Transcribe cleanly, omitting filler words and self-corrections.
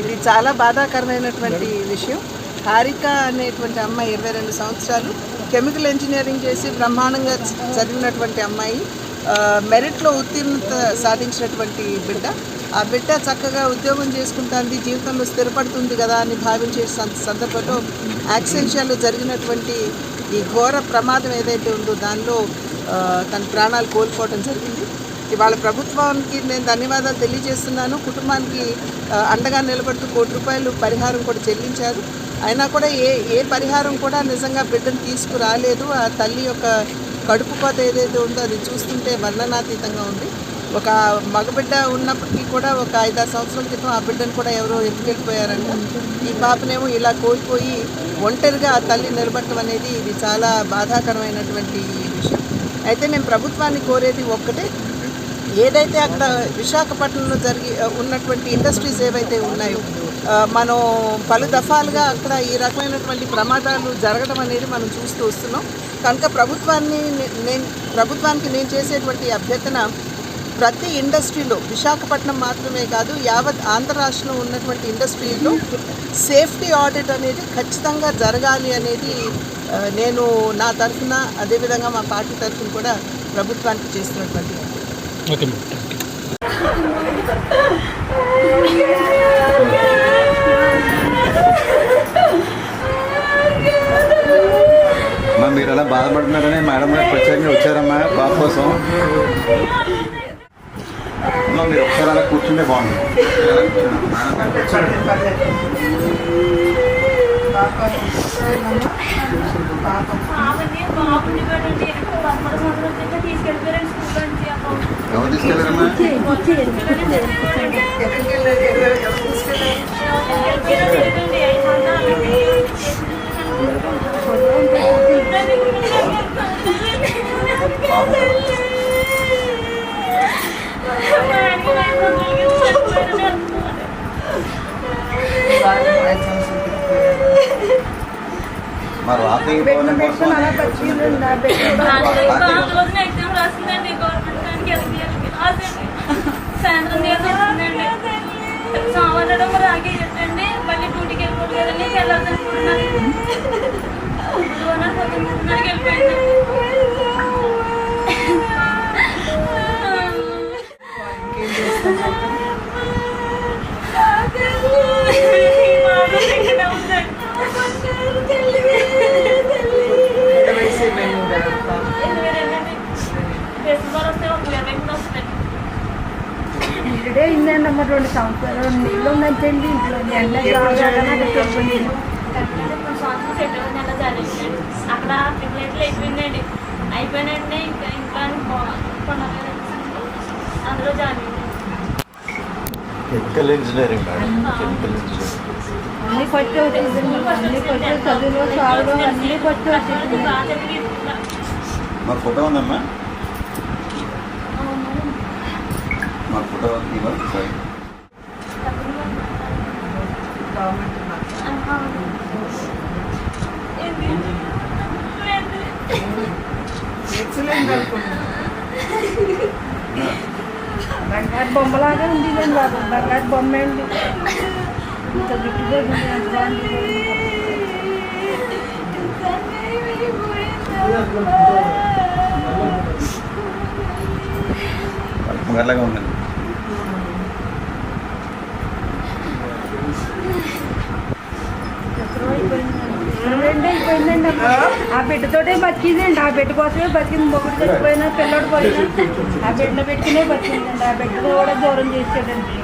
ఇది చాలా బాధాకరమైనటువంటి విషయం. హారిక అనేటువంటి అమ్మాయి 22 సంవత్సరాలు కెమికల్ ఇంజనీరింగ్ చేసి బ్రహ్మాండంగా చదివినటువంటి అమ్మాయి, మెరిట్లో ఉత్తీర్ణత సాధించినటువంటి బిడ్డ. ఆ బిడ్డ చక్కగా ఉద్యోగం చేసుకుంటుంది, జీవితంలో స్థిరపడుతుంది కదా అని భావించే సందర్భంలో యాక్సిడెంట్లో జరిగినటువంటి ఈ ఘోర ప్రమాదం ఏదైతే ఉందో దానిలో తన ప్రాణాలు కోల్పోవడం జరిగింది. ఇవాళ ప్రభుత్వానికి నేను ధన్యవాదాలు తెలియజేస్తున్నాను. కుటుంబానికి అండగా నిలబడుతూ ₹1 కోటి పరిహారం కూడా చెల్లించారు. అయినా కూడా ఏ పరిహారం కూడా నిజంగా బిడ్డను తీసుకురాలేదు. ఆ తల్లి యొక్క కడుపు కోత ఏదైతే ఉందో అది చూస్తుంటే వర్ణనాతీతంగా ఉంది. ఒక మగబిడ్డ ఉన్నప్పటికీ కూడా ఒక 5-6 సంవత్సరాల క్రితం ఆ బిడ్డను కూడా ఎవరో ఎత్తుకెళ్ళిపోయారంట. ఈ పాపనేమో ఇలా కోల్పోయి ఒంటరిగా ఆ తల్లి నిలబడటం అనేది ఇది చాలా బాధాకరమైనటువంటి విషయం. అయితే నేను ప్రభుత్వాన్ని కోరేది ఒక్కటే, ఏదైతే అక్కడ విశాఖపట్నంలో ఉన్నటువంటి ఇండస్ట్రీస్ ఏవైతే ఉన్నాయో మనం పలు దఫాలుగా అక్కడ ఈ రకమైనటువంటి ప్రమాదాలు జరగడం అనేది మనం చూస్తూ వస్తున్నాం. కనుక ప్రభుత్వానికి నేను చేసేటువంటి అభ్యర్థన, ప్రతి ఇండస్ట్రీలో విశాఖపట్నం మాత్రమే కాదు యావత్ ఆంధ్ర రాష్ట్రంలో ఉన్నటువంటి ఇండస్ట్రీలో సేఫ్టీ ఆడిట్ అనేది ఖచ్చితంగా జరగాలి అనేది నేను నా తరఫున, అదేవిధంగా మా పార్టీ తరఫున కూడా ప్రభుత్వానికి చేస్తున్నటువంటి. మీరు అలా బాధపడుతున్నారని మేడం గారు ప్రత్యేకంగా వచ్చారమ్మా బాబు కోసం. మీరు ఒకసారి అలా కూర్చుంటే బాగుంది. ఎవరు తీసుకెళ్ళారమ్మా? మరి సావడం రాగి చెప్పండి, మళ్ళీ డ్యూటీకి వెళ్ళిపోలేదని వెళ్ళాలనుకుంటున్నాను. వెళ్ళిపోయింది. ఇక్కడే అయిందండి 2 సంవత్సరాలు నీళ్ళు ఉందండి ఇంట్లో. అక్కడ ప్రిపరేట్లు అయిపోయిందండి. అయిపోయినట్టే ఇంకా అందులో join chemical engineering madam. Chemical engineering అన్నీ కొట్టి వచ్చేసింది, అన్నీ కొట్టి చదువులో సాగులో అన్నీ కొట్టి వచ్చేసింది. మా ఫోటో ఉందమ్మా? మా ఫోటో ఇవ్వాలి సార్. బంగారు బొమ్మలాగా ఉంది బాబు, బంగారు బొమ్మ అండి. ఇంత గిట్టుగా అలాగే ఉందండి. అయిపోయిందండి. ఆ బిడ్డతోటే బతికిందండి. ఆ బిడ్డ కోసమే బతికింది. మొగుడు చచ్చిపోయినా, పిల్లడు పోయినా ఆ బిడ్డలో పెట్టుకునే బతికిందండి. ఆ బిడ్డ కూడా దూరం చేసేదండి.